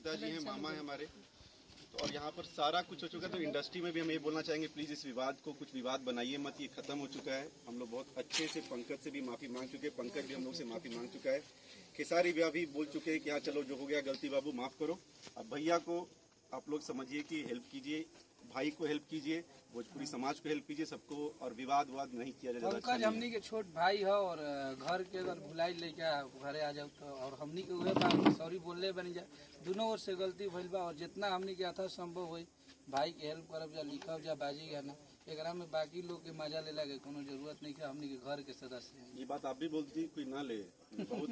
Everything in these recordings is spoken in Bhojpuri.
पिताजी हैं, मामा है हमारे। तो और यहाँ पर सारा कुछ हो चुका है। तो इंडस्ट्री में भी हम ये बोलना चाहेंगे, प्लीज़ इस विवाद को कुछ विवाद बनाइए मत, ये खत्म हो चुका है। हम लोग बहुत अच्छे से पंकज से भी माफ़ी मांग चुके हैं, पंकज भी हम लोग से माफ़ी मांग चुका है, खेसारी भैया भी बोल चुके हैं कि हाँ चलो जो हो गया गलती बाबू माफ़ करो। अब भैया को आप लोग समझिए कि हेल्प कीजिए, भाई को हेल्प कीजिए, भोजपुरी समाज को हेल्प कीजिए, सबको, और विवाद नहीं किया जाए। पंकज हमनी के छोट भाई है और घर के अगर भुलाई लेके घरे आ जाओ तो, और हमनी के उहे बात सॉरी बोलले बनी जाए, दोनों ओर से गलती भइल बा। और जितना हमनी के यथा संभव होई भाई के हेल्प करब, जा लिखब, जा बाजी गाना, एकरा में बाकी लोग के मजा लेला के कोनो जरूरत नहीं है। हमनी के घर के सदस्य हैं। ये बात आप भी बोलती, कोई ना ले, बहुत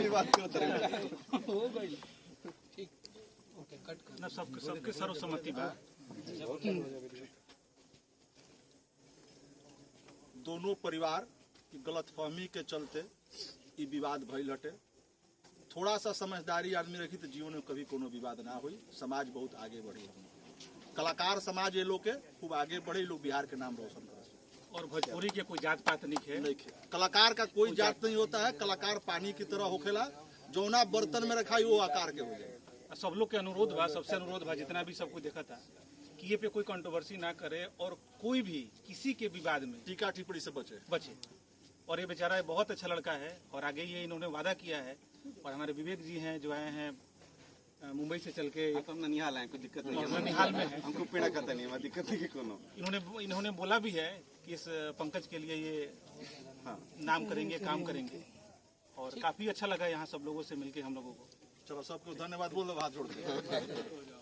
विवाद के उतर हो गई। ठीक, ओके, कट कर ना, सबके सर्वसम्मति बा। दोनों परिवार की गलतफहमी के चलते ये विवाद भइल हटे। थोड़ा सा समझदारी आदमी रखी तो जीवन में कभी कोनो विवाद ना हुई, समाज बहुत आगे बढ़ी। कलाकार समाज ये लोग के खूब आगे बढ़े, लोग बिहार के नाम रोशन करे। और भोजपुरी के कोई जात पात नहीं है। कलाकार का कोई जात नहीं होता है। कलाकार पानी की तरह होखेला, जौना बर्तन में रखा वो आकार के हो जाए। सब लोग के अनुरोध बा, सबसे अनुरोध बा, जितना भी सबको देखा था कि ये पे कोई कंट्रोवर्सी ना करे और कोई भी किसी के विवाद में टीका टिप्पणी से बचे। और ये बेचारा बहुत अच्छा लड़का है और आगे ये इन्होंने वादा किया है। और हमारे विवेक जी हैं जो आए हैं मुंबई से चल के, हम ननिहाल आए, कोई दिक्कत नहीं है, ननिहाल में है, हमको पेड़ा खाता नहीं है, दिक्कत नहीं कोनो। इन्होंने बोला भी है कि इस पंकज के लिए ये नाम करेंगे, काम करेंगे। और काफी अच्छा लगा यहाँ सब लोगों से मिलके हम लोगों को। चलो सबको धन्यवाद बोल दो, हाथ जोड़ के।